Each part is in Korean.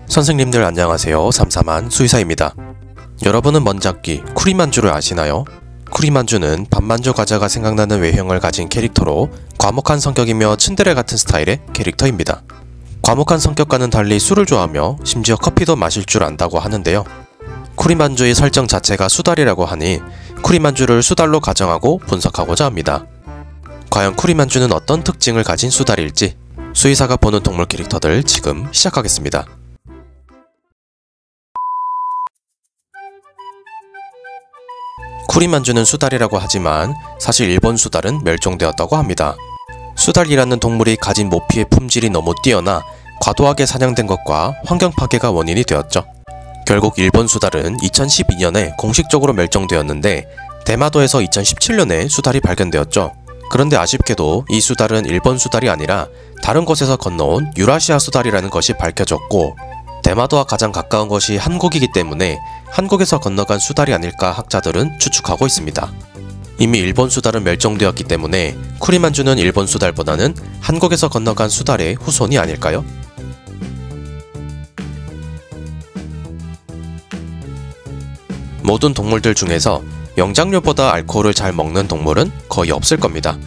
선생님들 안녕하세요. 삼삼한 수의사입니다. 여러분은 먼잡기 쿠리만주를 아시나요? 쿠리만주는 반만주 과자가 생각나는 외형을 가진 캐릭터로 과묵한 성격이며 츤데레 같은 스타일의 캐릭터입니다. 과묵한 성격과는 달리 술을 좋아하며 심지어 커피도 마실 줄 안다고 하는데요. 쿠리만주의 설정 자체가 수달이라고 하니 쿠리만주를 수달로 가정하고 분석하고자 합니다. 과연 쿠리만주는 어떤 특징을 가진 수달일지 수의사가 보는 동물 캐릭터들 지금 시작하겠습니다. 쿠리만주는 수달이라고 하지만 사실 일본 수달은 멸종되었다고 합니다. 수달이라는 동물이 가진 모피의 품질이 너무 뛰어나 과도하게 사냥된 것과 환경 파괴가 원인이 되었죠. 결국 일본 수달은 2012년에 공식적으로 멸종되었는데 대마도에서 2017년에 수달이 발견되었죠. 그런데 아쉽게도 이 수달은 일본 수달이 아니라 다른 곳에서 건너온 유라시아 수달이라는 것이 밝혀졌고, 대마도와 가장 가까운 것이 한국이기 때문에 한국에서 건너간 수달이 아닐까 학자들은 추측하고 있습니다. 이미 일본 수달은 멸종되었기 때문에 쿠리만주는 일본 수달보다는 한국에서 건너간 수달의 후손이 아닐까요? 모든 동물들 중에서 영장류보다 알코올을 잘 먹는 동물은 거의 없을 겁니다.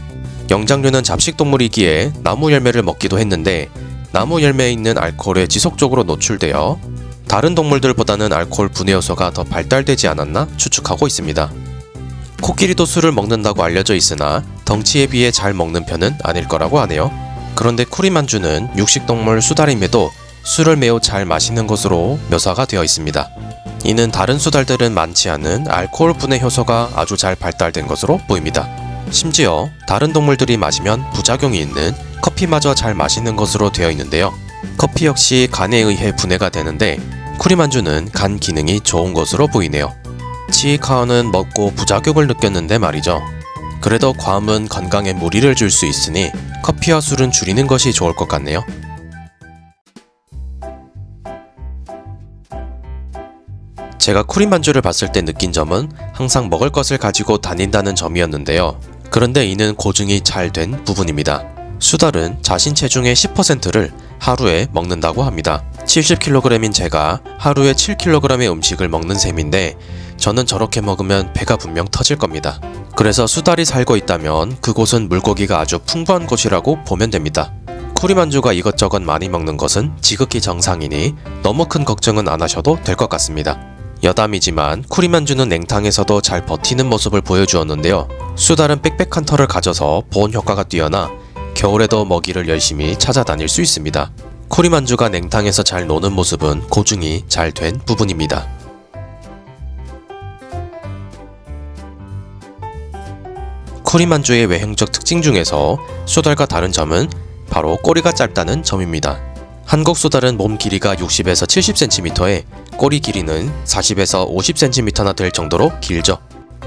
영장류는 잡식동물이기에 나무 열매를 먹기도 했는데 나무 열매에 있는 알코올에 지속적으로 노출되어 다른 동물들보다는 알코올 분해 요소가 더 발달되지 않았나 추측하고 있습니다. 코끼리도 술을 먹는다고 알려져 있으나 덩치에 비해 잘 먹는 편은 아닐 거라고 하네요. 그런데 쿠리만주는 육식동물 수달임에도 술을 매우 잘 마시는 것으로 묘사가 되어 있습니다. 이는 다른 수달들은 많지 않은 알코올 분해 효소가 아주 잘 발달된 것으로 보입니다. 심지어 다른 동물들이 마시면 부작용이 있는 커피마저 잘 마시는 것으로 되어 있는데요. 커피 역시 간에 의해 분해가 되는데 쿠리만주는 간 기능이 좋은 것으로 보이네요. 치이카와는 먹고 부작용을 느꼈는데 말이죠. 그래도 과음은 건강에 무리를 줄 수 있으니 커피와 술은 줄이는 것이 좋을 것 같네요. 제가 쿠리만주를 봤을 때 느낀 점은 항상 먹을 것을 가지고 다닌다는 점이었는데요. 그런데 이는 고증이 잘 된 부분입니다. 수달은 자신 체중의 10%를 하루에 먹는다고 합니다. 70kg인 제가 하루에 7kg의 음식을 먹는 셈인데 저는 저렇게 먹으면 배가 분명 터질 겁니다. 그래서 수달이 살고 있다면 그곳은 물고기가 아주 풍부한 곳이라고 보면 됩니다. 쿠리만주가 이것저것 많이 먹는 것은 지극히 정상이니 너무 큰 걱정은 안 하셔도 될 것 같습니다. 여담이지만 쿠리만주는 냉탕에서도 잘 버티는 모습을 보여주었는데요. 수달은 빽빽한 털을 가져서 보온 효과가 뛰어나 겨울에도 먹이를 열심히 찾아다닐 수 있습니다. 쿠리만주가 냉탕에서 잘 노는 모습은 고증이 잘 된 부분입니다. 쿠리만주의 외형적 특징 중에서 수달과 다른 점은 바로 꼬리가 짧다는 점입니다. 한국 수달은 몸 길이가 60에서 70cm에 꼬리 길이는 40에서 50cm나 될 정도로 길죠.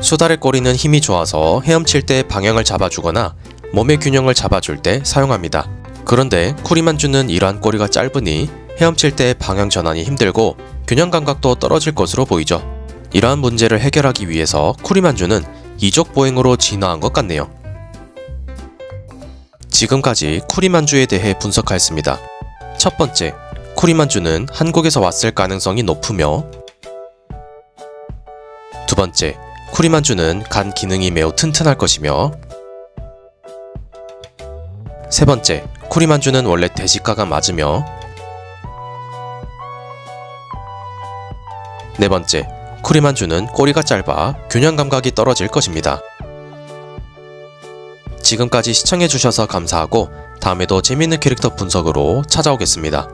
수달의 꼬리는 힘이 좋아서 헤엄칠 때 방향을 잡아주거나 몸의 균형을 잡아줄 때 사용합니다. 그런데 쿠리만주는 이러한 꼬리가 짧으니 헤엄칠 때 방향 전환이 힘들고 균형 감각도 떨어질 것으로 보이죠. 이러한 문제를 해결하기 위해서 쿠리만주는 이족 보행으로 진화한 것 같네요. 지금까지 쿠리만주에 대해 분석하였습니다. 첫 번째, 쿠리만주는 한국에서 왔을 가능성이 높으며, 두 번째, 쿠리만주는 간 기능이 매우 튼튼할 것이며, 세 번째, 쿠리만주는 원래 대식가가 맞으며, 네 번째, 쿠리만주는 꼬리가 짧아 균형 감각이 떨어질 것입니다. 지금까지 시청해주셔서 감사하고 다음에도 재밌는 캐릭터 분석으로 찾아오겠습니다.